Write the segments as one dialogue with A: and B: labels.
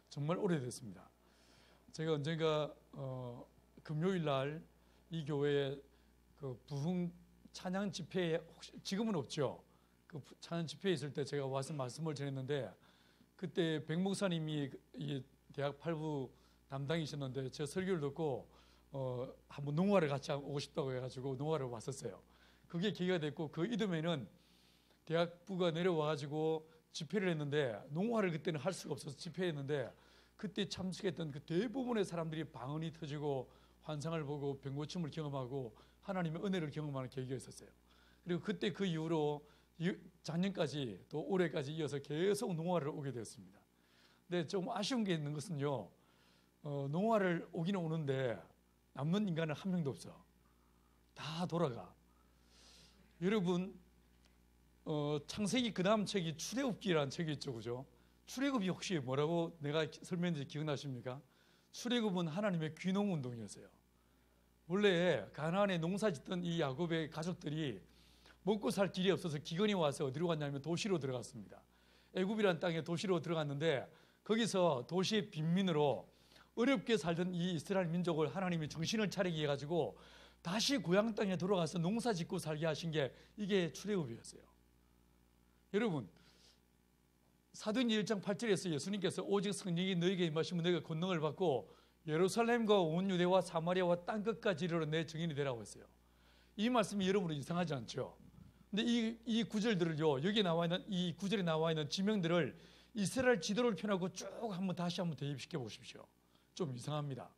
A: 정말 오래됐습니다. 제가 언젠가 금요일 날 이 교회에 그 부흥 찬양 집회에 혹시 지금은 없죠. 그 찬양 집회에 있을 때 제가 와서 말씀을 전했는데 그때 백 목사님이 이 대학 8부 담당이셨는데 제 설교를 듣고 한번 농화를 같이 오고 싶다고 해가지고 농화를 왔었어요. 그게 기회가 됐고 그 이듬해는 대학부가 내려와가지고 집회를 했는데 농화를 그때는 할 수가 없어서 집회했는데 그때 참석했던 그 대부분의 사람들이 방언이 터지고 환상을 보고 병고침을 경험하고 하나님의 은혜를 경험하는 계기가 있었어요. 그리고 그때 그 이후로 작년까지 또 올해까지 이어서 계속 농화를 오게 되었습니다. 근데 좀 아쉬운 게 있는 것은요, 농화를 오기는 오는데 남는 인간은 한 명도 없어. 다 돌아가. 여러분, 창세기 그 다음 책이 출애굽기라는 책이 있죠, 그죠? 출애굽이 혹시 뭐라고 내가 설명했는지 기억나십니까? 출애굽은 하나님의 귀농 운동이었어요. 원래 가나안에 농사 짓던 이 야곱의 가족들이 먹고 살 길이 없어서 기근이 와서 어디로 갔냐면 도시로 들어갔습니다. 애굽이라는 땅에 도시로 들어갔는데 거기서 도시의 빈민으로 어렵게 살던 이 이스라엘 민족을 하나님이 정신을 차리게 해가지고 다시 고향 땅에 돌아가서 농사 짓고 살게 하신 게 이게 출애굽이었어요. 여러분, 사도행전 1장 8절에서 예수님께서 오직 성령이 너에게 임하시면 너희가 권능을 받고 예루살렘과 온 유대와 사마리아와 땅끝까지 이르러 내 증인이 되라고 했어요. 이 말씀이 여러분은 이상하지 않죠? 근데 이 구절들을요, 여기 나와 있는 이 구절에 나와 있는 지명들을 이스라엘 지도를 펴놓고 쭉 다시 한번 대입시켜 보십시오. 좀 이상합니다.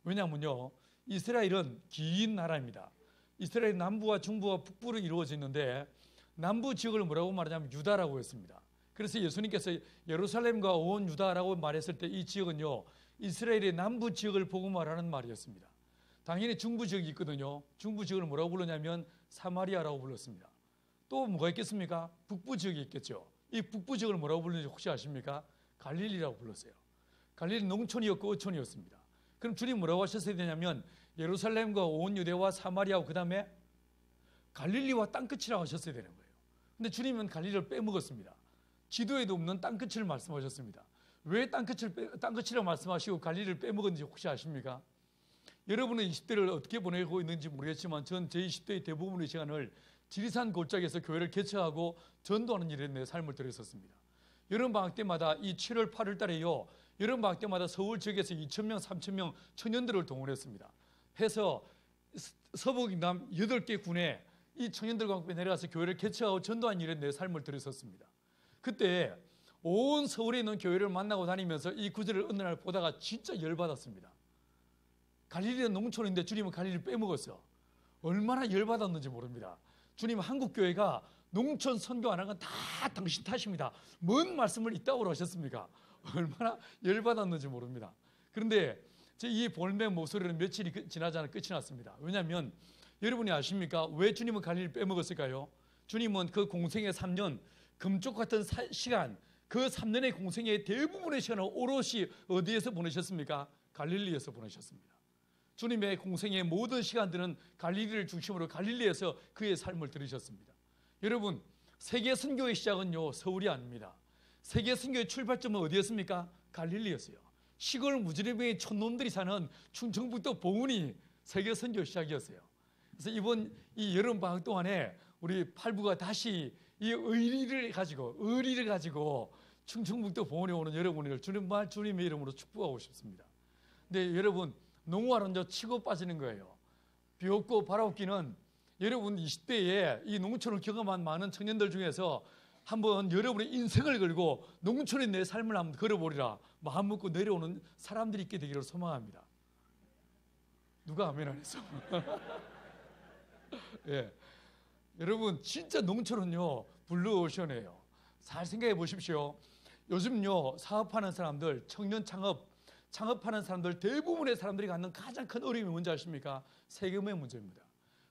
A: 왜냐하면요, 이스라엘은 긴 나라입니다. 이스라엘 남부와 중부와 북부로 이루어져 있는데 남부 지역을 뭐라고 말하냐면 유다라고 했습니다. 그래서 예수님께서 예루살렘과 온 유다라고 말했을 때 이 지역은요, 이스라엘의 남부 지역을 보고 말하는 말이었습니다. 당연히 중부 지역이 있거든요. 중부 지역을 뭐라고 불렀냐면 사마리아라고 불렀습니다. 또 뭐가 있겠습니까? 북부 지역이 있겠죠. 이 북부 지역을 뭐라고 불렀는지 혹시 아십니까? 갈릴리라고 불렀어요. 갈릴리 농촌이었고 어촌이었습니다. 그럼 주님 뭐라고 하셨어야 되냐면 예루살렘과 온 유대와 사마리아와 그 다음에 갈릴리와 땅끝이라고 하셨어야 되는 거예요. 근데 주님은 갈릴리를 빼먹었습니다. 지도에도 없는 땅끝을 말씀하셨습니다. 왜 땅끝이라고 말씀하시고 갈릴리를 빼먹었는지 혹시 아십니까? 여러분은 20대를 어떻게 보내고 있는지 모르겠지만 전 제 20대의 대부분의 시간을 지리산 골짜기에서 교회를 개척하고 전도하는 일에 내 삶을 들였었습니다. 여름방학 때마다 이 7월 8월 달에요, 여름방학 때마다 서울 지역에서 2,000명 3,000명 청년들을 동원했습니다. 해서 서북남 8개 군에 이 청년들과 함께 내려가서 교회를 개척하고 전도한 일에 내 삶을 들였었습니다. 그때 온 서울에 있는 교회를 만나고 다니면서 이 구절을 어느 날 보다가 진짜 열받았습니다. 갈릴리는 농촌인데 주님은 갈릴리를 빼먹었어. 얼마나 열받았는지 모릅니다. 주님은 한국 교회가 농촌 선교 안 한 건 다 당신 탓입니다. 뭔 말씀을 이따구로 하셨습니까? 얼마나 열받았는지 모릅니다. 그런데 제 이 볼멘 목소리는 며칠이 지나지 않아 끝이 났습니다. 왜냐하면 여러분이 아십니까? 왜 주님은 갈릴리를 빼먹었을까요? 주님은 그 공생의 3년, 금쪽 같은 시간, 그 3년의 공생의 대부분의 시간을 오롯이 어디에서 보내셨습니까? 갈릴리에서 보내셨습니다. 주님의 공생의 모든 시간들은 갈릴리를 중심으로 갈릴리에서 그의 삶을 들으셨습니다. 여러분, 세계 선교의 시작은요, 서울이 아닙니다. 세계 선교의 출발점은 어디였습니까? 갈릴리였어요. 시골 무지개병의 촌놈들이 사는 충청북도 봉은이 세계 선교 시작이었어요. 그래서 이번 이 여름 방학 동안에 우리 팔부가 다시 이 의리를 가지고 충청북도 봉은에 오는 여러분을 주님의 이름으로 축복하고 싶습니다. 근데 여러분, 농활은 치고 빠지는 거예요. 비 없고 바람 없기는 여러분 20대에 이 농촌을 경험한 많은 청년들 중에서 한번 여러분의 인생을 걸고 농촌의 내 삶을 한번 걸어보리라 마음 먹고 내려오는 사람들이 있게 되기를 소망합니다. 누가 아멘 안 했어? 예. 여러분, 진짜 농촌은요, 블루오션이에요. 잘 생각해 보십시오. 요즘요, 사업하는 사람들, 청년 창업하는 사람들, 대부분의 사람들이 갖는 가장 큰 어려움이 뭔지 아십니까? 세금의 문제입니다.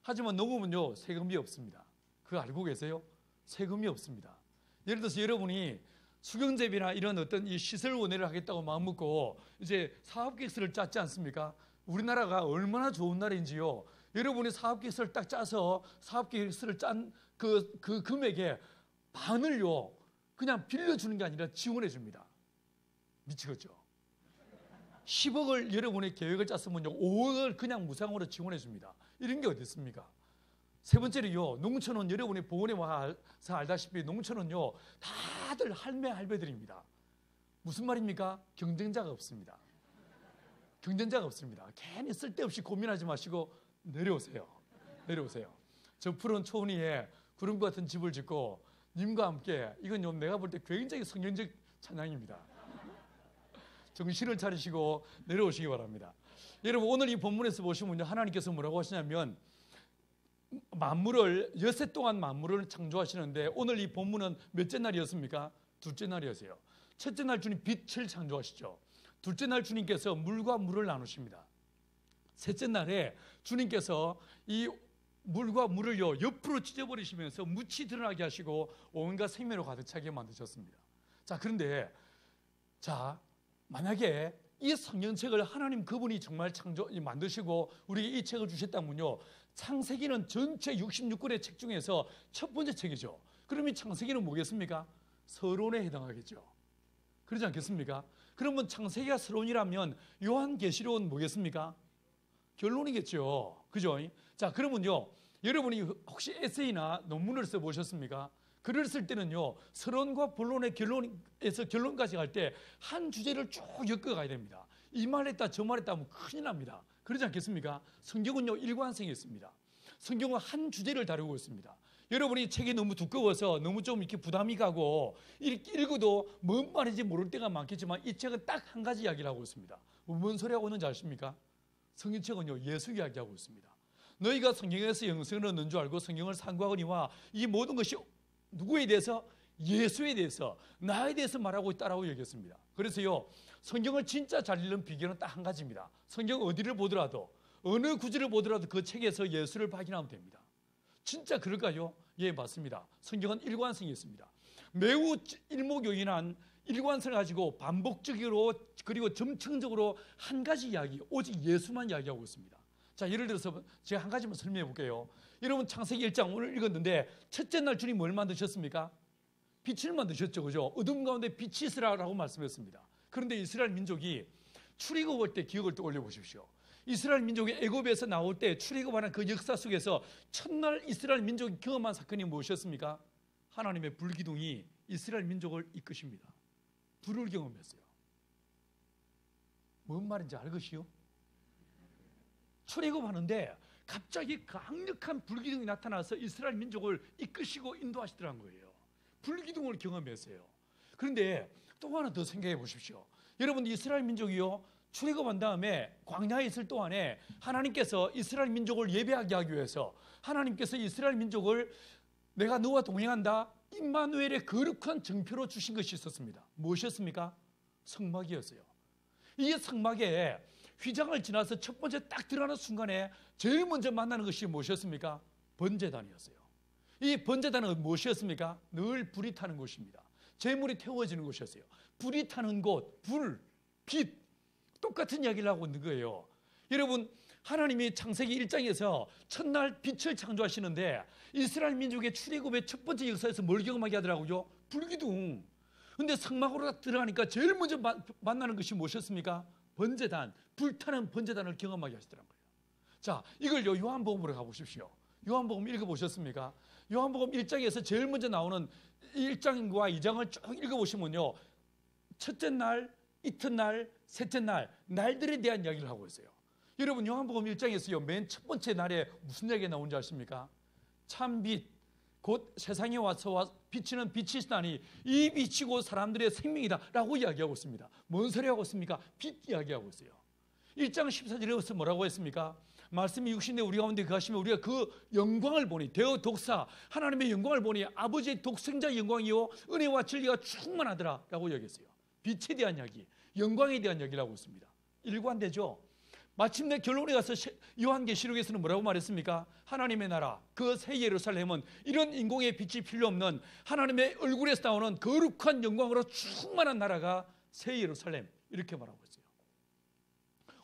A: 하지만 농업은요, 세금이 없습니다. 그거 알고 계세요? 세금이 없습니다. 예를 들어서 여러분이 수경재배나 이런 어떤 이 시설 원해를 하겠다고 마음먹고 이제 사업계획서를 짰지 않습니까? 우리나라가 얼마나 좋은 나라인지요. 여러분이 사업계획서를 딱 짜서 사업계획서를 짠 그 금액의 반을요, 그냥 빌려주는 게 아니라 지원해 줍니다. 미치겠죠? 10억을 여러분의 계획을 짰으면요 5억을 그냥 무상으로 지원해 줍니다. 이런 게 어디 있습니까? 세 번째로요, 농촌은 여러분이 보건에 와서 알다시피 농촌은요 다들 할매들입니다. 무슨 말입니까? 경쟁자가 없습니다. 경쟁자가 없습니다. 괜히 쓸데없이 고민하지 마시고 내려오세요. 저 푸른 초원위에 구름과 같은 집을 짓고 님과 함께, 이건 내가 볼 때 굉장히 성경적 찬양입니다. 정신을 차리시고 내려오시기 바랍니다. 여러분, 오늘 이 본문에서 보시면요, 하나님께서 뭐라고 하시냐면 만물을 여세 동안 만물을 창조하시는데, 오늘 이 본문은 몇째 날이었습니까? 둘째 날이었어요. 첫째 날 주님 빛을 창조하시죠. 둘째 날 주님께서 물과 물을 나누십니다. 셋째 날에 주님께서 이 물과 물을요 옆으로 찢어버리시면서 묻이 드러나게 하시고 온갖 생명으로 가득 차게 만드셨습니다. 자, 그런데 만약에 이 성경책을 하나님 그분이 정말 만드시고 우리에게 이 책을 주셨다면요, 창세기는 전체 66권의 책 중에서 첫 번째 책이죠. 그러면 창세기는 뭐겠습니까? 서론에 해당하겠죠. 그러지 않겠습니까? 그러면 창세기가 서론이라면 요한계시록은 뭐겠습니까? 결론이겠죠. 그죠? 자, 그러면요, 여러분이 혹시 에세이나 논문을 써보셨습니까? 글을 쓸 때는요, 서론과 본론의 결론에서 결론까지 갈 때 한 주제를 쭉 엮어가야 됩니다. 이 말했다 저 말했다 하면 큰일 납니다. 그러지 않겠습니까? 성경은요 일관성이 있습니다. 성경은 한 주제를 다루고 있습니다. 여러분이 책이 너무 두꺼워서 너무 좀 이렇게 부담이 가고 읽어도 뭔 말인지 모를 때가 많겠지만, 이 책은 딱 한 가지 이야기를 하고 있습니다. 뭔 소리 하고 있는지 아십니까? 성경책은요 예수 이야기하고 있습니다. 너희가 성경에서 영생을 얻는 줄 알고 성경을 상고하거니와 이 모든 것이 누구에 대해서? 예수에 대해서, 나에 대해서 말하고 있다라고 얘기했습니다. 그래서요, 성경을 진짜 잘 읽는 비결은 딱 한 가지입니다. 성경 어디를 보더라도, 어느 구절을 보더라도 그 책에서 예수를 발견하면 됩니다. 진짜 그럴까요? 예, 맞습니다. 성경은 일관성이 있습니다. 매우 일목요연한 일관성을 가지고 반복적으로 그리고 점층적으로 한 가지 이야기, 오직 예수만 이야기하고 있습니다. 자, 예를 들어서 제가 한 가지만 설명해 볼게요. 여러분, 창세기 1장 오늘 읽었는데 첫째 날 주님 뭘 만드셨습니까? 빛을 만드셨죠. 그죠? 어둠 가운데 빛이 있으라고 말씀했습니다. 그런데 이스라엘 민족이 출애굽할 때 기억을 떠올려 보십시오. 이스라엘 민족이 애굽에서 나올 때 출애굽하는 그 역사 속에서 첫날 이스라엘 민족이 경험한 사건이 무엇이었습니까? 하나님의 불기둥이 이스라엘 민족을 이끄십니다. 불을 경험했어요. 뭔 말인지 알겠시요? 출애굽하는데 갑자기 강력한 불기둥이 나타나서 이스라엘 민족을 이끄시고 인도하시더라는 거예요. 불기둥을 경험했어요. 그런데 또 하나 더 생각해 보십시오. 여러분, 이스라엘 민족이요 출애굽한 다음에 광야에 있을 동안에 하나님께서 이스라엘 민족을 예배하게 하기 위해서 하나님께서 이스라엘 민족을 내가 너와 동행한다, 임마누엘의 거룩한 증표로 주신 것이 있었습니다. 무엇이었습니까? 성막이었어요. 이 성막에 휘장을 지나서 첫 번째 딱 들어가는 순간에 제일 먼저 만나는 것이 무엇이었습니까? 번제단이었어요. 이 번제단은 무엇이었습니까? 늘 불이 타는 곳입니다. 제물이 태워지는 곳이었어요. 불이 타는 곳, 불, 빛, 똑같은 이야기를 하고 있는 거예요. 여러분, 하나님이 창세기 1장에서 첫날 빛을 창조하시는데 이스라엘 민족의 출애굽의 첫 번째 역사에서 뭘 경험하게 하더라고요? 불기둥. 근데 성막으로 들어가니까 제일 먼저 만나는 것이 무엇이었습니까? 번제단, 불타는 번제단을 경험하게 하시더라고요. 자, 이걸요 요한복음으로 가보십시오. 요한복음 읽어보셨습니까? 요한복음 1장에서 제일 먼저 나오는 1장과 2장을 쭉 읽어보시면요, 첫째 날, 이튿날, 셋째 날, 날들에 대한 이야기를 하고 있어요. 여러분, 요한복음 1장에서요 맨 첫 번째 날에 무슨 이야기가 나오는지 아십니까? 참빛, 곧 세상에 와서 비치는 빛이시다니 이 빛이 곧 사람들의 생명이다 라고 이야기하고 있습니다. 뭔 소리 하고 있습니까? 빛 이야기하고 있어요. 1장 14절에서 뭐라고 했습니까? 말씀이 육신에 우리 가운데 거하시면 우리가 그 영광을 보니, 대어 독사 하나님의 영광을 보니 아버지의 독생자 영광이요 은혜와 진리가 충만하더라 라고 이야기했어요. 빛에 대한 이야기, 영광에 대한 이야기를 하고 있습니다. 일관되죠? 마침내 결론에 가서 요한계시록에서는 뭐라고 말했습니까? 하나님의 나라, 그 새 예루살렘은 이런 인공의 빛이 필요 없는 하나님의 얼굴에서 나오는 거룩한 영광으로 충만한 나라가 새 예루살렘, 이렇게 말하고 있어요.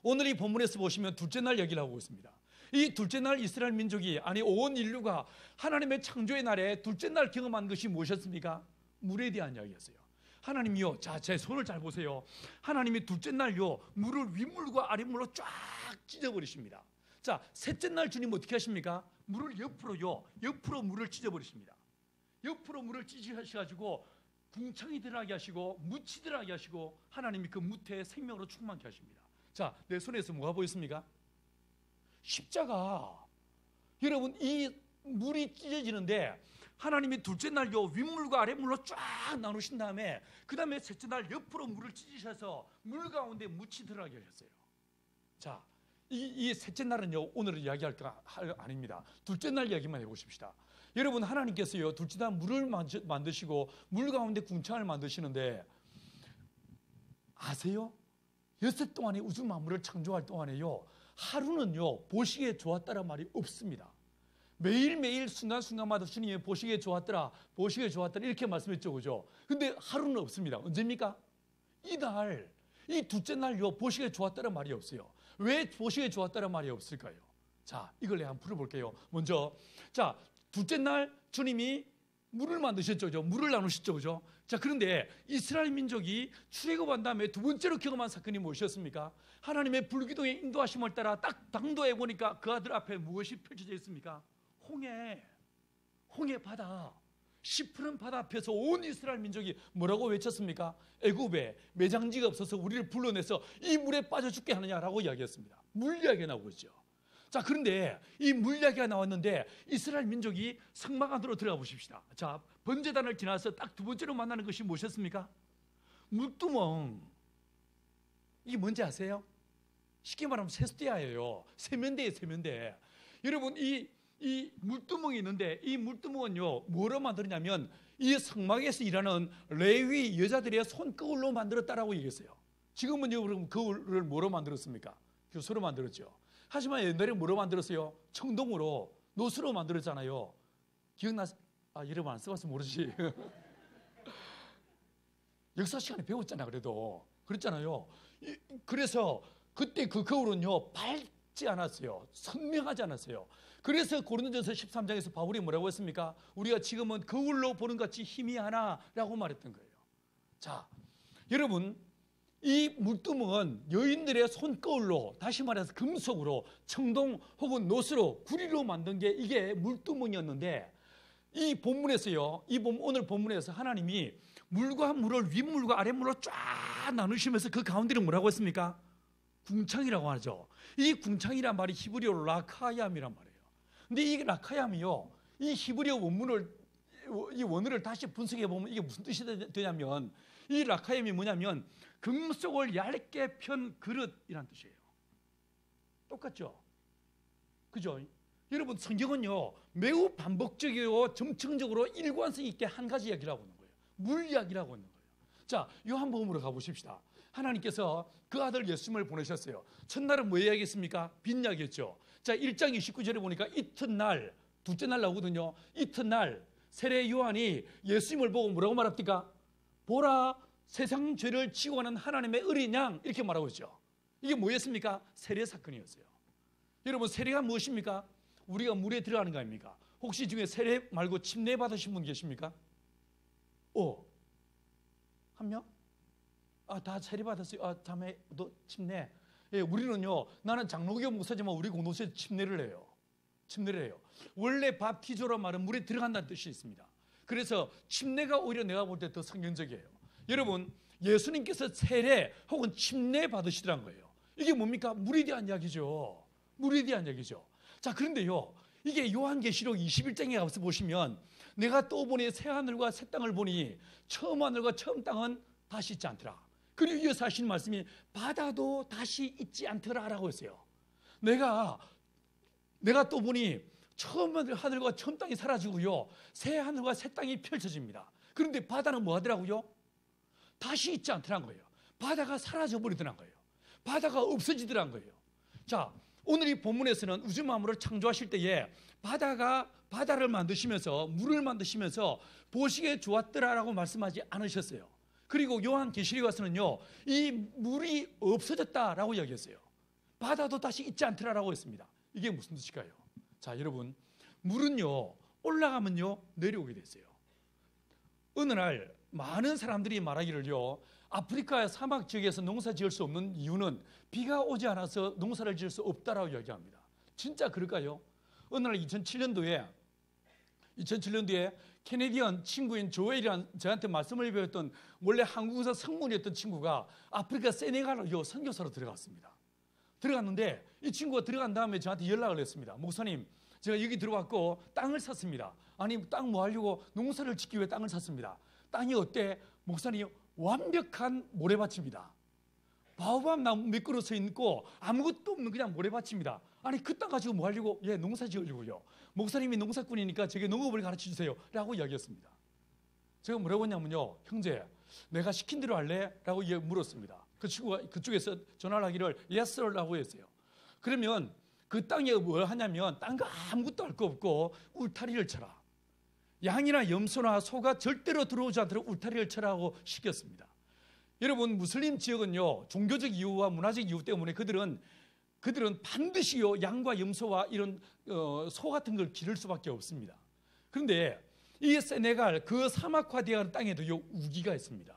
A: 오늘 이 본문에서 보시면 둘째 날 얘기를 하고 있습니다. 이 둘째 날 이스라엘 민족이, 아니 온 인류가 하나님의 창조의 날에 둘째 날 경험한 것이 무엇이었습니까? 물에 대한 이야기였어요. 하나님이요, 자, 제 손을 잘 보세요. 하나님이 둘째 날요, 물을 윗물과 아랫물로 쫙 찢어버리십니다. 자, 셋째 날 주님 어떻게 하십니까? 물을 옆으로 물을 찢어버리십니다. 옆으로 물을 찢으셔가지고 궁창이 들어가게 하시고 묻이 들어가게 하시고 하나님이 그 무태에 생명으로 충만케 하십니다. 자, 내 손에서 뭐가 보였습니까? 십자가. 여러분, 이 물이 찢어지는데 하나님이 둘째 날요 윗물과 아랫물로 쫙 나누신 다음에 그 다음에 셋째 날 옆으로 물을 찢으셔서 물 가운데 묻이 들어가게 하셨어요. 자, 이 셋째 날은요 오늘 이야기할까 아닙니다. 둘째 날 이야기만 해보십시다. 여러분, 하나님께서요 둘째 날 물을 만드시고 물 가운데 궁창을 만드시는데 아세요? 여섯 동안의 우주 만물을 창조할 동안에요 하루는요 보시기에 좋았다란 말이 없습니다. 매일매일 순간순간마다 주님이 보시기에 좋았더라, 보시기에 좋았더라 이렇게 말씀했죠, 그죠? 근데 하루는 없습니다. 언제입니까? 이날, 이 둘째 날요 보시기에 좋았다란 말이 없어요. 왜 보시기에 좋았다란 말이 없을까요? 자, 이걸 내가 한번 풀어볼게요. 먼저, 자, 둘째 날 주님이 물을 만드셨죠, 그죠? 물을 나누셨죠, 그죠? 자, 그런데 이스라엘 민족이 출애굽한 다음에 두 번째로 경험한 사건이 무엇이었습니까? 하나님의 불기둥의 인도하심을 따라 딱 당도해 보니까 그 아들 앞에 무엇이 펼쳐져 있습니까? 홍해 바다, 시푸른 바다 앞에서 온 이스라엘 민족이 뭐라고 외쳤습니까? 애굽에 매장지가 없어서 우리를 불러내서 이 물에 빠져 죽게 하느냐라고 이야기했습니다. 물 이야기가 나오고 있죠. 자, 그런데 이 물 이야기가 나왔는데 이스라엘 민족이 성막 안으로 들어가 보십시다. 자, 번제단을 지나서 딱 두 번째로 만나는 것이 무엇이었습니까? 물두멍. 이게 뭔지 아세요? 쉽게 말하면 세수대야예요. 세면대예요, 세면대. 여러분, 이 물두멍이 있는데 이 물두멍은요 뭐로 만들었냐면 이 성막에서 일하는 레위 여자들의 손거울로 만들었다라고 얘기했어요. 지금은요 그럼 거울을 뭐로 만들었습니까? 교수로 만들었죠. 하지만 옛날에 뭐로 만들었어요? 청동으로, 노수로 만들었잖아요. 여러분 안 써봐서 모르지. 역사 시간에 배웠잖아. 그래도 그랬잖아요. 그래서 그때 그 거울은요 밝지 않았어요. 선명하지 않았어요. 그래서 고린도전서 13장에서 바울이 뭐라고 했습니까? 우리가 지금은 거울로 보는 같이 희미하나라고 말했던 거예요. 자, 여러분, 이 물두멍은 여인들의 손거울로, 다시 말해서 금속으로, 청동 혹은 노스로, 구리로 만든 게 이게 물두멍이었는데 이 본문에서요, 오늘 본문에서 하나님이 물과 물을 윗물과 아랫물로 쫙 나누시면서 그 가운데를 뭐라고 했습니까? 궁창이라고 하죠. 이 궁창이란 말이 히브리어로 라카얌이란 말이에요. 근데 이 라카얌이요, 이 히브리어 이 원어를 다시 분석해 보면 이게 무슨 뜻이 되냐면 이 라카얌이 뭐냐면 금속을 얇게 편 그릇이란 뜻이에요. 똑같죠? 그죠? 여러분, 성경은요 매우 반복적이고 점층적으로 일관성 있게 한 가지 이야기라고 하는 거예요. 물 이야기라고 하는 거예요. 자, 요한복음으로 가보십시다. 하나님께서 그 아들 예수님을 보내셨어요. 첫날은 뭐 이야기했습니까? 빈 이야기였죠. 자, 1장 29절에 보니까 이튿날, 둘째 날 나오거든요. 이튿날 세례 요한이 예수님을 보고 뭐라고 말합니까? 보라, 세상 죄를 지고 가는 하나님의 어린 양, 이렇게 말하고 있죠. 이게 뭐였습니까? 세례 사건이었어요. 여러분, 세례가 무엇입니까? 우리가 물에 들어가는 거 아닙니까? 혹시 중에 세례 말고 침례 받으신 분 계십니까? 한 명? 다 세례 받았어요. 다음에 너 침례. 예, 우리는요, 나는 장로교 목사지만 우리 공동체에 침례를 해요. 원래 밥티조란 말은 물에 들어간다는 뜻이 있습니다. 그래서 침례가 오히려 내가 볼 때 더 성경적이에요. 여러분, 예수님께서 세례 혹은 침례 받으시더란 거예요. 이게 뭡니까? 물에 대한 이야기죠. 자, 그런데요, 이게 요한계시록 21장에 가서 보시면 내가 또 보니 새 하늘과 새 땅을 보니 처음 하늘과 처음 땅은 다시 있지 않더라. 그리고 이어서 하신 말씀이 바다도 다시 있지 않더라라고 했어요. 내가 또 보니 처음 하늘과 처음 땅이 사라지고요, 새 하늘과 새 땅이 펼쳐집니다. 그런데 바다는 뭐 하더라고요? 다시 있지 않더란 거예요. 바다가 사라져 버리더란 거예요. 바다가 없어지더란 거예요. 자, 오늘 이 본문에서는 우주 만물을 창조하실 때에 바다를 만드시면서 물을 만드시면서 보시기에 좋았더라라고 말씀하지 않으셨어요. 그리고 요한계시록에 와서는요, 이 물이 없어졌다라고 이야기했어요. 바다도 다시 있지 않더라라고 했습니다. 이게 무슨 뜻일까요? 자, 여러분, 물은요 올라가면요 내려오게 됐어요. 어느 날 많은 사람들이 말하기를요, 아프리카의 사막 지역에서 농사 지을 수 없는 이유는 비가 오지 않아서 농사를 지을 수 없다라고 이야기합니다. 진짜 그럴까요? 어느 날 2007년도에 캐네디언 친구인 조엘이란 저한테 말씀을 배웠던 원래 한국에서 성문이었던 친구가 아프리카 세네갈로 선교사로 들어갔습니다. 들어갔는데 이 친구가 들어간 다음에 저한테 연락을 했습니다. 목사님, 제가 여기 들어왔고 땅을 샀습니다. 아니, 땅 뭐 하려고? 농사를 짓기 위해 땅을 샀습니다. 땅이 어때? 목사님, 완벽한 모래밭입니다. 바오밥 나무 몇 그루 서 있고 아무것도 없는 그냥 모래밭입니다. 아니, 그 땅 가지고 뭐 하려고? 예, 농사 지으려고요. 목사님이 농사꾼이니까 제게 농업을 가르쳐 주세요 라고 이야기했습니다. 제가 뭐라고 했냐면요, 형제, 내가 시킨 대로 할래? 라고 물었습니다. 그 친구가 그쪽에서 전화를 하기를 yes sir 라고 했어요. 그러면 그 땅에 뭘 하냐면 땅과 아무것도 할 거 없고 울타리를 쳐라. 양이나 염소나 소가 절대로 들어오지 않도록 울타리를 쳐라고 시켰습니다. 여러분, 무슬림 지역은요, 종교적 이유와 문화적 이유 때문에 그들은 반드시요 양과 염소와 이런 소 같은 걸 기를 수밖에 없습니다. 그런데 이 세네갈 그 사막화되어 땅에도요 우기가 있습니다.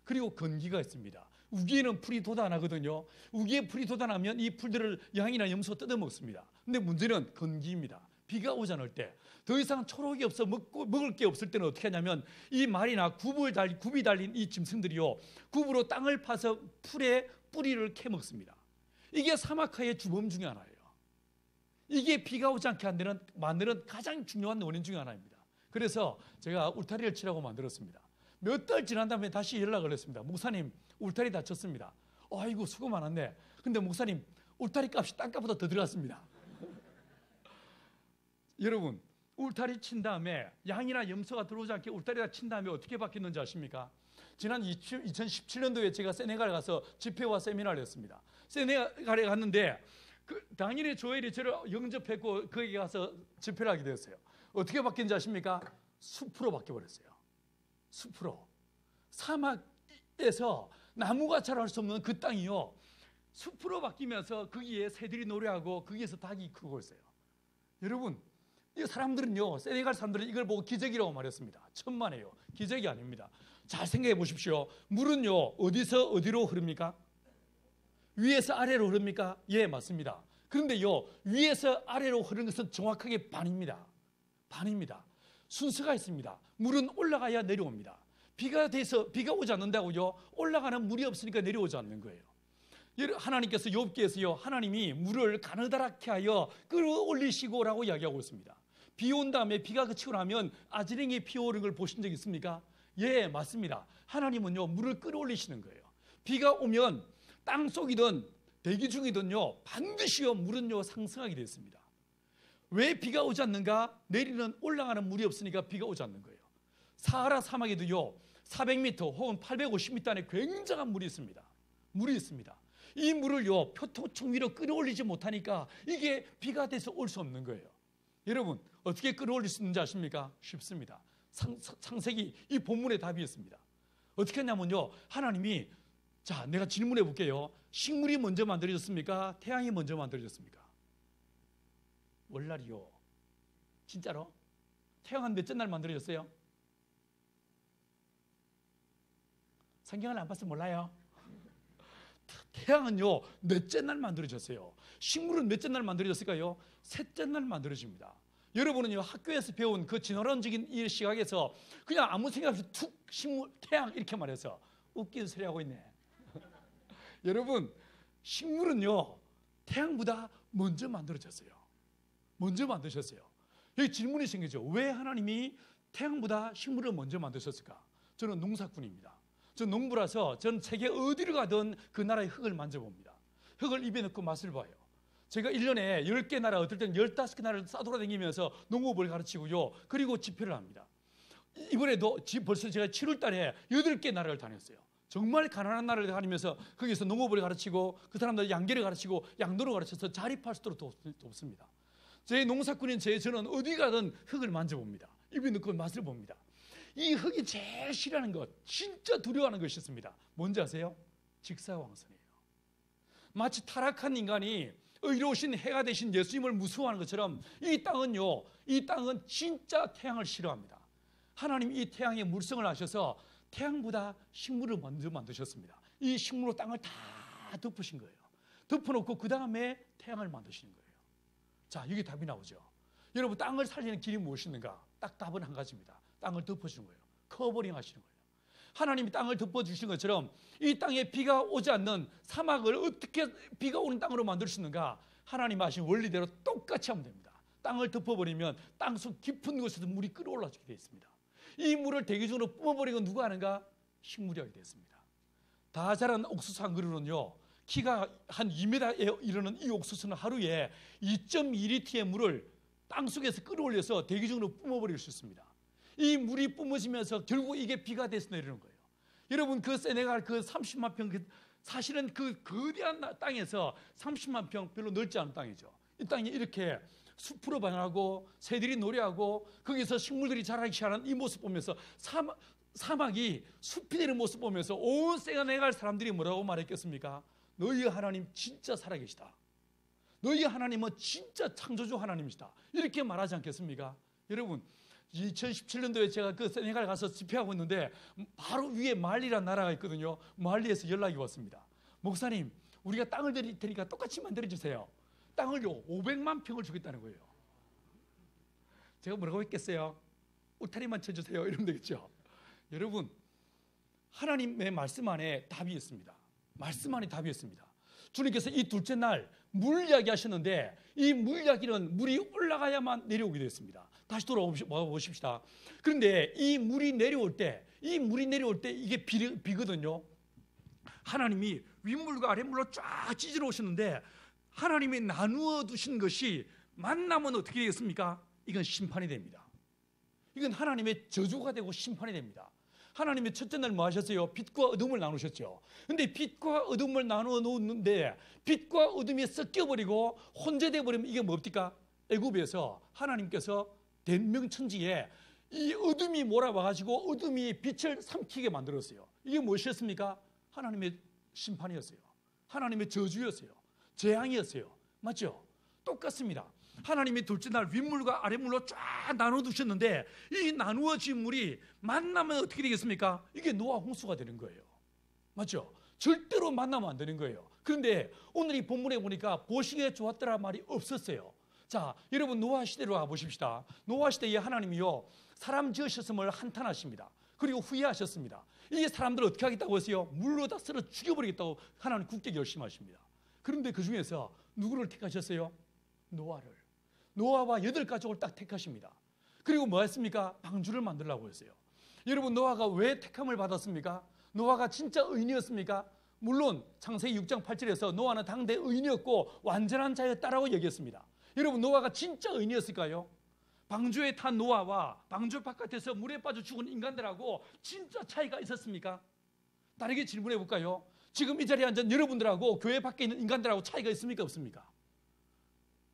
A: 그리고 건기가 있습니다. 우기에는 풀이 돋아나거든요. 우기에 풀이 돋아나면 이 풀들을 양이나 염소 뜯어먹습니다. 근데 문제는 건기입니다. 비가 오지 않을 때, 더 이상 초록이 없어 먹을 게 없을 때는 어떻게 하냐면 이 말이나 굽이 달린 이 짐승들이요, 굽으로 땅을 파서 풀에 뿌리를 캐먹습니다. 이게 사막화의 주범 중에 하나예요. 이게 비가 오지 않게 만드는 가장 중요한 원인 중에 하나입니다. 그래서 제가 울타리를 치라고 만들었습니다. 몇 달 지난 다음에 다시 연락을 했습니다. 목사님, 울타리 다 쳤습니다. 아이고, 수고 많았네. 근데 목사님, 울타리 값이 땅값보다 더 들어갔습니다. 여러분, 울타리 친 다음에 양이나 염소가 들어오지 않게 울타리가 친 다음에 어떻게 바뀌었는지 아십니까? 지난 2017년도에 제가 세네갈 가서 집회와 세미나를 했습니다. 세네갈에 갔는데 당일에 조엘이 저를 영접했고 거기 가서 집회를 하게 되었어요. 어떻게 바뀐지 아십니까? 숲으로 바뀌어버렸어요. 숲으로. 사막에서 나무가 자랄 수 없는 그 땅이요, 숲으로 바뀌면서 거기에 새들이 노래하고 거기에서 닭이 크고 있어요. 여러분, 이 사람들은요, 세네갈 사람들은 이걸 보고 기적이라고 말했습니다. 천만에요. 기적이 아닙니다. 잘 생각해 보십시오. 물은요, 어디서 어디로 흐릅니까? 위에서 아래로 흐릅니까? 예, 맞습니다. 그런데요, 위에서 아래로 흐르는 것은 정확하게 반입니다. 반입니다. 순서가 있습니다. 물은 올라가야 내려옵니다. 비가 오지 않는다고요, 올라가는 물이 없으니까 내려오지 않는 거예요. 하나님께서 욥기에서요, 하나님이 물을 가느다랗게 하여 끌어올리시고라고 이야기하고 있습니다. 비 온 다음에 비가 그치고 나면 아지랭이 피어오르는 걸 보신 적 있습니까? 예, 맞습니다. 하나님은요, 물을 끌어올리시는 거예요. 비가 오면 땅 속이든 대기 중이든요, 반드시요 물은요 상승하게 되어 있습니다. 왜 비가 오지 않는가? 내리는 올라가는 물이 없으니까 비가 오지 않는 거예요. 사하라 사막에도요 400m 혹은 850m 안에 굉장한 물이 있습니다. 물이 있습니다. 이 물을요 표토청 위로 끌어올리지 못하니까 이게 비가 돼서 올 수 없는 거예요. 여러분, 어떻게 끌어올릴 수 있는지 아십니까? 쉽습니다. 창세기 이 본문에 답이 있습니다. 어떻게 하냐면요, 하나님이, 자, 내가 질문해 볼게요. 식물이 먼저 만들어졌습니까? 태양이 먼저 만들어졌습니까? 월날이요. 진짜로? 태양은 몇째 날 만들어졌어요? 성경을 안 봐서 몰라요. 태양은요 넷째 날 만들어졌어요. 식물은 몇째 날 만들어졌을까요? 셋째 날 만들어집니다. 여러분은요 학교에서 배운 그 진화론적인 이 시각에서 그냥 아무 생각 없이 툭 식물, 태양 이렇게 말해서 웃긴 소리 하고 있네. 여러분, 식물은요 태양보다 먼저 만들어졌어요. 먼저 만드셨어요. 여기 질문이 생기죠. 왜 하나님이 태양보다 식물을 먼저 만드셨을까? 저는 농사꾼입니다. 전 농부라서 전 세계 어디를 가든 그 나라의 흙을 만져봅니다. 흙을 입에 넣고 맛을 봐요. 제가 1년에 10개 나라, 어떨 때는 15개 나라를 싸돌아다니면서 농업을 가르치고요. 그리고 집회를 합니다. 이번에도 벌써 제가 7월 달에 8개 나라를 다녔어요. 정말 가난한 나라를 다니면서 거기서 농업을 가르치고 그 사람들 양계를 가르치고 양도를 가르쳐서 자립할 수 있도록 돕습니다. 제 농사꾼인 저는 어디 가든 흙을 만져봅니다. 입에 넣고 맛을 봅니다. 이 흙이 제일 싫어하는 것, 진짜 두려워하는 것이 있습니다. 뭔지 아세요? 직사광선이에요. 마치 타락한 인간이 의로우신 해가 되신 예수님을 무서워하는 것처럼 이 땅은 진짜 태양을 싫어합니다. 하나님 이 태양의 물성을 아셔서 태양보다 식물을 먼저 만드셨습니다. 이 식물로 땅을 다 덮으신 거예요. 덮어놓고 그 다음에 태양을 만드시는 거예요. 자, 이게 답이 나오죠. 여러분, 땅을 살리는 길이 무엇인가? 딱 답은 한 가지입니다. 땅을 덮어주는 거예요. 커버링 하시는 거예요. 하나님이 땅을 덮어주신 것처럼 이 땅에 비가 오지 않는 사막을 어떻게 비가 오는 땅으로 만들 수 있는가? 하나님 하신 원리대로 똑같이 하면 됩니다. 땅을 덮어버리면 땅속 깊은 곳에서 물이 끌어올라지게 되어 있습니다. 이 물을 대기적으로 뿜어버리고 누가 하는가? 식물이 하게 되었습니다. 다 자란 옥수수 한 그루는요, 키가 한 2m에 이르는 이 옥수수는 하루에 2.2리터의 물을 땅속에서 끌어올려서 대기적으로 뿜어버릴 수 있습니다. 이 물이 뿜어지면서 결국 이게 비가 돼서 내리는 거예요. 여러분, 그 세네갈 그 30만 평, 사실은 그 거대한 땅에서 30만 평, 별로 넓지 않은 땅이죠. 이 땅이 이렇게 숲으로 변하고 새들이 노래하고 거기서 식물들이 자라기 시작하는 이 모습 보면서 사막이 숲이 되는 모습 보면서 온 세네갈 사람들이 뭐라고 말했겠습니까? 너희 하나님 진짜 살아계시다. 너희 하나님은 진짜 창조주 하나님이시다. 이렇게 말하지 않겠습니까? 여러분, 2017년도에 제가 그 세네갈 가서 집회하고 있는데 바로 위에 말리라는 나라가 있거든요. 말리에서 연락이 왔습니다. 목사님, 우리가 땅을 드릴 테니까 똑같이 만들어주세요. 땅을요 500만 평을 주겠다는 거예요. 제가 뭐라고 했겠어요? 울타리만 쳐주세요 이러면 되겠죠. 여러분, 하나님의 말씀 안에 답이 있습니다. 말씀 안에 답이 있습니다. 주님께서 이 둘째 날 물 이야기 하셨는데 이 물 이야기는 물이 올라가야만 내려오게 되었습니다. 다시 돌아보십시다. 그런데 이 물이 내려올 때 이게 비거든요. 하나님이 윗물과 아랫물로 쫙 찢어 오셨는데 하나님이 나누어 두신 것이 만나면 어떻게 되겠습니까? 이건 심판이 됩니다. 이건 하나님의 저주가 되고 심판이 됩니다. 하나님이 첫째 날 뭐 하셨어요? 빛과 어둠을 나누셨죠. 근데 빛과 어둠을 나누어 놓는데 빛과 어둠이 섞여버리고 혼재되어 버리면 이게 뭡니까? 애굽에서 하나님께서 대명천지에 이 어둠이 몰아와가지고 어둠이 빛을 삼키게 만들었어요. 이게 무엇이었습니까? 하나님의 심판이었어요. 하나님의 저주였어요. 재앙이었어요. 맞죠? 똑같습니다. 하나님이 둘째 날 윗물과 아랫물로 쫙 나눠두셨는데 이 나누어진 물이 만나면 어떻게 되겠습니까? 이게 노아 홍수가 되는 거예요. 맞죠? 절대로 만나면 안 되는 거예요. 그런데 오늘 이 본문에 보니까 보시기에 좋았더라 말이 없었어요. 자, 여러분 노아 시대로 가보십시다. 노아 시대에 하나님이요 사람 지으셨음을 한탄하십니다. 그리고 후회하셨습니다. 이 사람들을 어떻게 하겠다고 했어요? 물로 다 쓸어 죽여버리겠다고 하나님 굳게 결심하십니다. 그런데 그 중에서 누구를 택하셨어요? 노아를. 노아와 8가족을 딱 택하십니다. 그리고 뭐 했습니까? 방주를 만들려고 했어요. 여러분, 노아가 왜 택함을 받았습니까? 노아가 진짜 의인이었습니까? 물론 창세기 6장 8절에서 노아는 당대 의인이었고 완전한 자였다라고 얘기했습니다. 여러분, 노아가 진짜 의인이었을까요? 방주에 탄 노아와 방주 바깥에서 물에 빠져 죽은 인간들하고 진짜 차이가 있었습니까? 다르게 질문해 볼까요? 지금 이 자리에 앉은 여러분들하고 교회 밖에 있는 인간들하고 차이가 있습니까? 없습니까?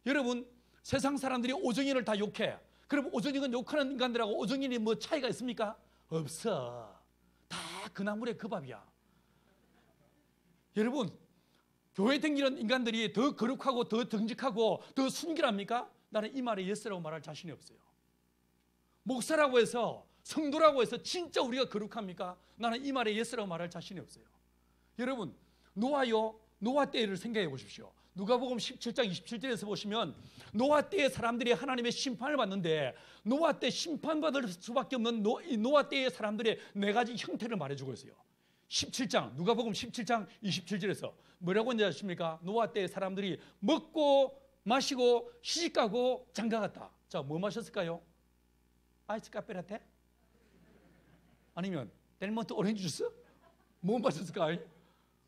A: 여러분, 세상 사람들이 오정인을 다 욕해. 그럼 오정인은 욕하는 인간들하고 오정인이 뭐 차이가 있습니까? 없어. 다 그 나물의 그 밥이야. 여러분, 교회 다니는 인간들이 더 거룩하고 더 정직하고 더 순결합니까? 나는 이 말에 예스라고 말할 자신이 없어요. 목사라고 해서 성도라고 해서 진짜 우리가 거룩합니까? 나는 이 말에 예스라고 말할 자신이 없어요. 여러분, 노아 때를 생각해 보십시오. 누가복음 17장 27절에서 보시면 노아 때의 사람들이 하나님의 심판을 받는데 노아 때 심판받을 수밖에 없는 노아 때의 사람들의 4가지 형태를 말해주고 있어요. 17장 누가복음 17장 27절에서 뭐라고 하는지 아십니까? 노아 때의 사람들이 먹고 마시고 시집가고 장가갔다. 자, 뭐 마셨을까요? 아이스 카페라테? 아니면 델몬트 오렌지 주스? 뭐 마셨을까요?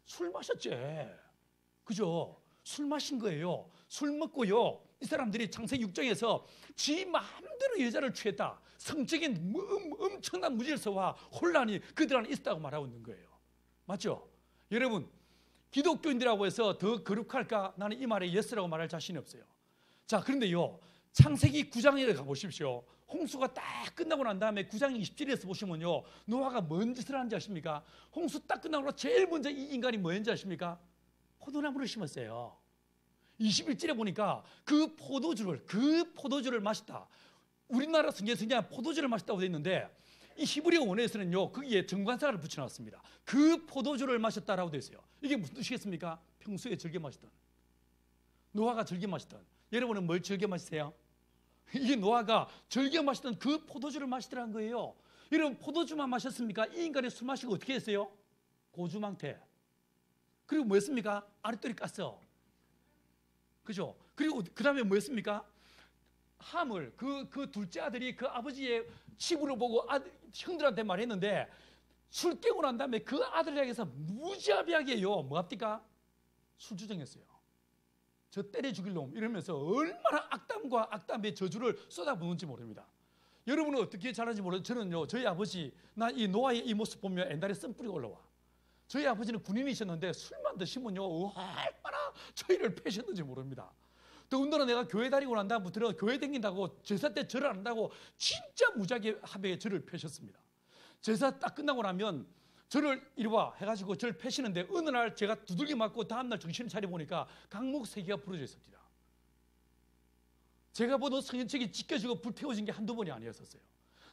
A: 술 마셨지. 그죠? 술 마신 거예요. 술 먹고요. 이 사람들이 창세기 6장에서 지 마음대로 여자를 취했다. 성적인 엄청난 무질서와 혼란이 그들 안에 있었다고 말하고 있는 거예요. 맞죠? 여러분, 기독교인들이라고 해서 더 거룩할까? 나는 이 말에 예스라고 말할 자신이 없어요. 자, 그런데요, 창세기 9장에 가보십시오. 홍수가 딱 끝나고 난 다음에 9장 27절에서 보시면요, 노아가 뭔 짓을 하는지 아십니까? 홍수 딱 끝나고 제일 먼저 이 인간이 뭐 했는지 아십니까? 포도나무를 심었어요. 21절에 보니까 그 포도주를 마셨다. 우리나라 성경에 포도주를 마셨다고 되어 있는데 이 히브리 원어에서는요, 거기에 정관사를 붙여놨습니다. 그 포도주를 마셨다라고 되어 있어요. 이게 무슨 뜻이겠습니까? 평소에 즐겨 마시던, 노아가 즐겨 마시던. 여러분은 뭘 즐겨 마시세요? 이 노아가 즐겨 마시던 그 포도주를 마시더라는 거예요. 여러분, 포도주만 마셨습니까? 이 인간이 술 마시고 어떻게 했어요? 고주망태. 그리고 뭐 했습니까? 아랫도리 깠어. 그죠? 그리고 그 다음에 뭐 했습니까? 함을, 그 둘째 아들이 그 아버지의 치부를 보고 형들한테 말했는데, 술 깨고 난 다음에 그 아들에게서 무자비하게요, 뭐 합니까? 술 주정했어요. 저 때려 죽일 놈, 이러면서 얼마나 악담과 악담의 저주를 쏟아부는지 모릅니다. 여러분은 어떻게 잘하는지 모르겠어요. 저는요, 저희 아버지, 나 이 노아의 이 모습 보면 옛날에 씀뿌리가 올라와. 저희 아버지는 군인이셨는데 술만 드시면요, 얼마나 저희를 패셨는지 모릅니다. 더군다나 내가 교회 다니고 난 다음부터는 교회 다닌다고 제사 때 절을 안 한다고 진짜 무지하게 하베에 절을 펴셨습니다. 제사 딱 끝나고 나면 절을 이리 와 해가지고 절을 펴시는데, 어느 날 제가 두들겨 맞고 다음날 정신을 차려보니까 강목 3개가 부러져 있었습니다. 제가 보던 성인책이 찢겨지고 불태워진 게 한두 번이 아니었었어요.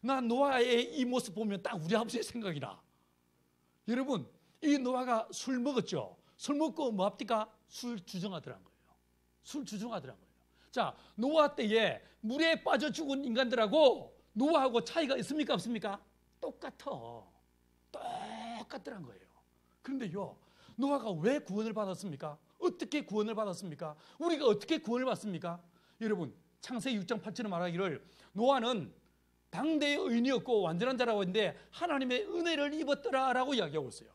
A: 나 노아의 이 모습 보면 딱 우리 아버지의 생각이 나. 여러분, 이 노아가 술 먹었죠. 술 먹고 뭐 합니까? 술 주정하더란 거예요. 술 주정하더란 거예요. 자, 노아 때에 물에 빠져 죽은 인간들하고 노아하고 차이가 있습니까? 없습니까? 똑같더란 거예요. 그런데요, 노아가 왜 구원을 받았습니까? 어떻게 구원을 받았습니까? 우리가 어떻게 구원을 받습니까? 여러분, 창세기 6장 8절에 말하기를 노아는 당대의 의인이었고 완전한 자라고 했는데 하나님의 은혜를 입었더라라고 이야기하고 있어요.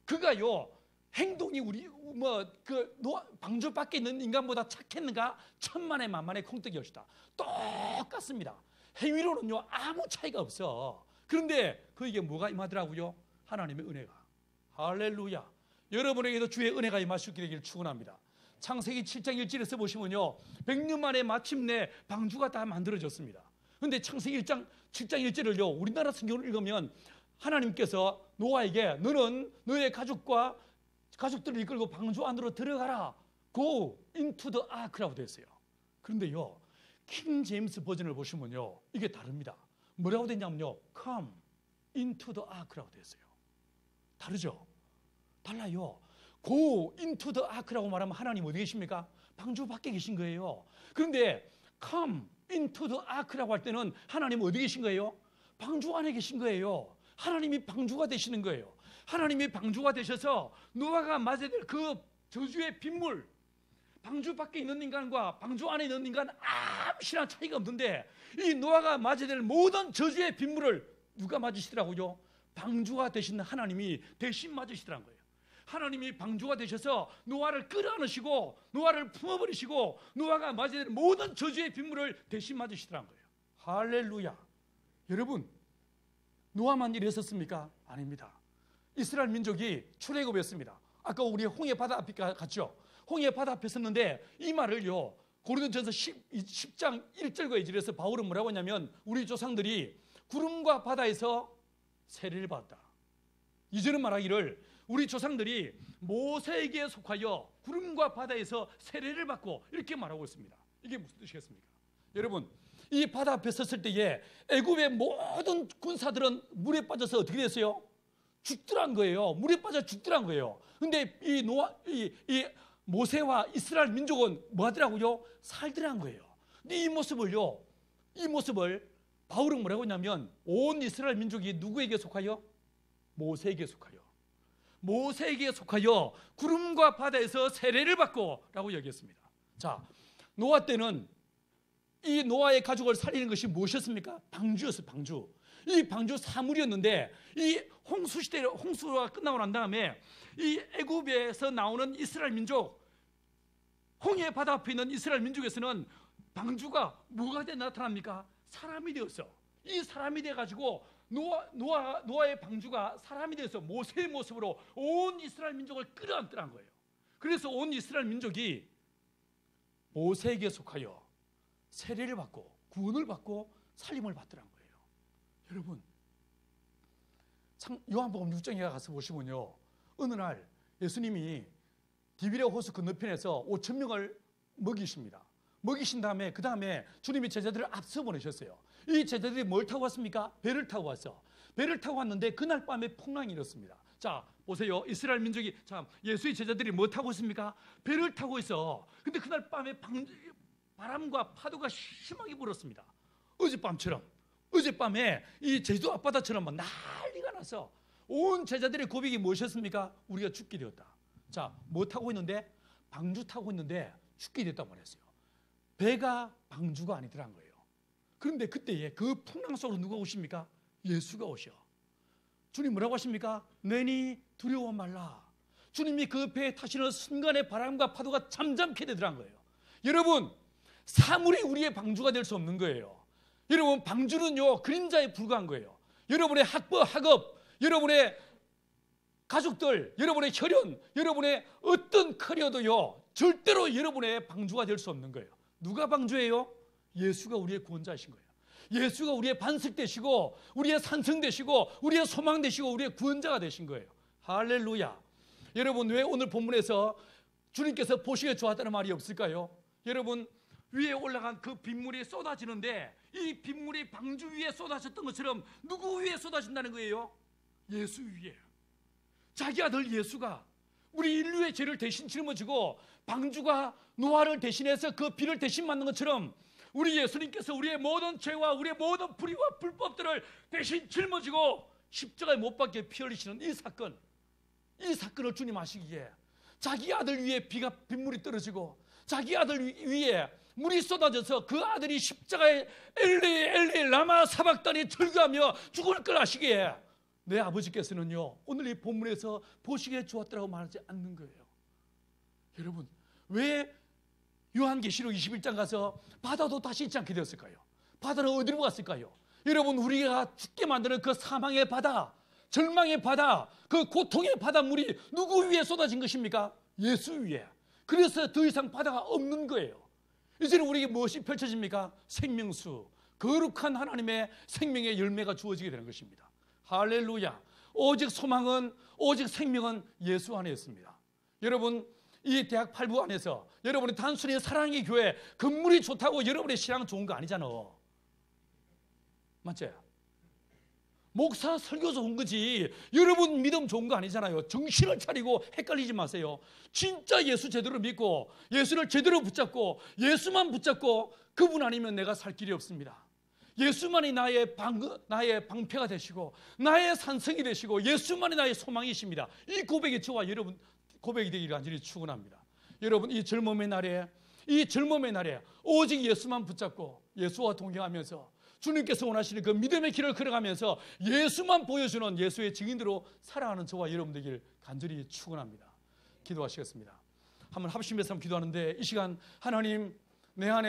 A: 그가요, 행동이 방주 밖에 있는 인간보다 착했는가? 천만에 만만의 콩떡이었다. 똑같습니다. 행위로는요, 아무 차이가 없어. 그런데 그에게 뭐가 임하더라고요? 하나님의 은혜가. 할렐루야. 여러분에게도 주의 은혜가 임하시게 되기를 축원합니다. 창세기 7장 1절에서 보시면요, 100년 만에 마침내 방주가 다 만들어졌습니다. 그런데 창세기 7장 1절을요, 우리나라 성경을 읽으면 하나님께서 노아에게 너는 너의 가족들을 이끌고 방주 안으로 들어가라. Go into the ark라고 되어 있어요. 그런데요, 킹 제임스 버전을 보시면요, 이게 다릅니다. 뭐라고 되냐면요, come into the ark라고 되어 있어요. 다르죠? 달라요. Go into the ark라고 말하면 하나님 어디 계십니까? 방주 밖에 계신 거예요. 그런데 come into the ark라고 할 때는 하나님 어디 계신 거예요? 방주 안에 계신 거예요. 하나님이 방주가 되시는 거예요. 하나님이 방주가 되셔서 노아가 맞아야 될 그 저주의 빗물, 방주 밖에 있는 인간과 방주 안에 있는 인간 아무시나 차이가 없는데, 이 노아가 맞아야 될 모든 저주의 빗물을 누가 맞으시더라고요? 방주가 되시는 하나님이 대신 맞으시더란 거예요. 하나님이 방주가 되셔서 노아를 끌어안으시고 노아를 품어버리시고 노아가 맞아야 될 모든 저주의 빗물을 대신 맞으시더란 거예요. 할렐루야. 여러분, 노아만 이랬었습니까? 아닙니다. 이스라엘 민족이 출애굽했습니다. 아까 우리 홍해 바다 앞에 갔죠. 홍해 바다 앞에 섰는데 이 말을요, 고린도전서 10장 1절과 2절에서 바울은 뭐라고 하냐면, 우리 조상들이 구름과 바다에서 세례를 받았다. 2절은 말하기를 우리 조상들이 모세에게 속하여 구름과 바다에서 세례를 받고, 이렇게 말하고 있습니다. 이게 무슨 뜻이겠습니까? 여러분, 이 바다 앞에 섰을 때에 애굽의 모든 군사들은 물에 빠져서 어떻게 됐어요? 죽더란 거예요. 물에 빠져 죽더란 거예요. 근데 이 모세와 이스라엘 민족은 뭐 하더라고요? 살더란 거예요. 근데 이 모습을 바울은 뭐라고 했냐면, 온 이스라엘 민족이 누구에게 속하여? 모세에게 속하여. 모세에게 속하여 구름과 바다에서 세례를 받고 라고 얘기했습니다. 자, 노아 때는 이 노아의 가족을 살리는 것이 무엇이었습니까? 방주였어요. 방주. 이 방주 사물이었는데, 이 홍수가 끝나고 난 다음에 이 애굽에서 나오는 이스라엘 민족, 홍해 바다 앞에 있는 이스라엘 민족에서는 방주가 뭐가 돼 나타납니까? 사람이 되었어. 이 사람이 돼가지고 노아의 방주가 사람이 되어서 모세의 모습으로 온 이스라엘 민족을 끌어안더란 거예요. 그래서 온 이스라엘 민족이 모세에게 속하여 세례를 받고 구원을 받고 살림을 받더란 거예요. 여러분, 요한복음 6장에 가서 보시면요, 어느 날 예수님이 디비랴 호수 건너편에서 5,000명을 먹이십니다. 먹이신 다음에 그 다음에 주님이 제자들을 앞서 보내셨어요. 이 제자들이 뭘 타고 왔습니까? 배를 타고 왔어. 배를 타고 왔는데 그날 밤에 풍랑이 일었습니다. 자, 보세요. 이스라엘 민족이, 참, 예수의 제자들이 뭐 타고 있습니까? 배를 타고 있어. 근데 그날 밤에 바람과 파도가 심하게 불었습니다. 어젯밤에 이 제주도 앞바다처럼 막 난리가 났어. 온 제자들의 고백이 무엇이었습니까? 우리가 죽게 되었다. 자, 뭐 타고 있는데? 방주 타고 있는데 죽게 됐다고 말했어요. 배가 방주가 아니더란 거예요. 그런데 그때에 그 풍랑 속으로 누가 오십니까? 예수가 오셔. 주님 뭐라고 하십니까? 내니 두려워 말라. 주님이 그 배에 타시는 순간에 바람과 파도가 잠잠게 되더란 거예요. 여러분, 사물이 우리의 방주가 될 수 없는 거예요. 여러분, 방주는요 그림자에 불과한 거예요. 여러분의 학업, 여러분의 가족들, 여러분의 혈연, 여러분의 어떤 커리어도요 절대로 여러분의 방주가 될 수 없는 거예요. 누가 방주예요? 예수가 우리의 구원자이신 거예요. 예수가 우리의 반석 되시고 우리의 산성 되시고 우리의 소망 되시고 우리의 구원자가 되신 거예요. 할렐루야. 여러분, 왜 오늘 본문에서 주님께서 보시기에 좋았다는 말이 없을까요? 여러분, 위에 올라간 그 빗물이 쏟아지는데 이 빗물이 방주 위에 쏟아졌던 것처럼 누구 위에 쏟아진다는 거예요? 예수 위에. 자기 아들 예수가 우리 인류의 죄를 대신 짊어지고 방주가 노아를 대신해서 그 비를 대신 맞는 것처럼 우리 예수님께서 우리의 모든 죄와 우리의 모든 불의와 불법들을 대신 짊어지고 십자가에 못 박게 피 흘리시는 이 사건을 주님 아시기에 자기 아들 위에 빗물이 떨어지고 자기 아들 위에 물이 쏟아져서 그 아들이 십자가에 엘리 라마 사박단이 절규하며 죽을 걸 아시기에 내 아버지께서는요 오늘 이 본문에서 보시기에 좋았다고 말하지 않는 거예요. 여러분, 왜 요한계시록 21장 가서 바다도 다시 있지 않게 되었을까요? 바다는 어디로 갔을까요? 여러분, 우리가 죽게 만드는 그 사망의 바다, 절망의 바다, 그 고통의 바닷물이 누구 위에 쏟아진 것입니까? 예수 위에. 그래서 더 이상 바다가 없는 거예요. 이제는 우리에게 무엇이 펼쳐집니까? 생명수, 거룩한 하나님의 생명의 열매가 주어지게 되는 것입니다. 할렐루야. 오직 소망은, 오직 생명은 예수 안에 있습니다. 여러분, 이 대학 8부 안에서 여러분이 단순히 사랑의 교회 건물이 좋다고 여러분의 신앙 좋은 거 아니잖아. 맞지? 목사 설교 좋은 거지 여러분 믿음 좋은 거 아니잖아요. 정신을 차리고 헷갈리지 마세요. 진짜 예수 제대로 믿고 예수를 제대로 붙잡고 예수만 붙잡고 그분 아니면 내가 살 길이 없습니다. 예수만이 나의 방패가 되시고 나의 산성이 되시고 예수만이 나의 소망이십니다. 이 고백이 저와 여러분 고백이 되기를 간절히 축원합니다. 여러분, 이 젊음의 날에 오직 예수만 붙잡고 예수와 동행하면서 주님께서 원하시는 그 믿음의 길을 걸어가면서 예수만 보여주는 예수의 증인으로 살아가는 저와 여러분 되길 간절히 축원합니다. 기도하시겠습니다. 한번 합심해서 기도하는데 이 시간 하나님, 내 안에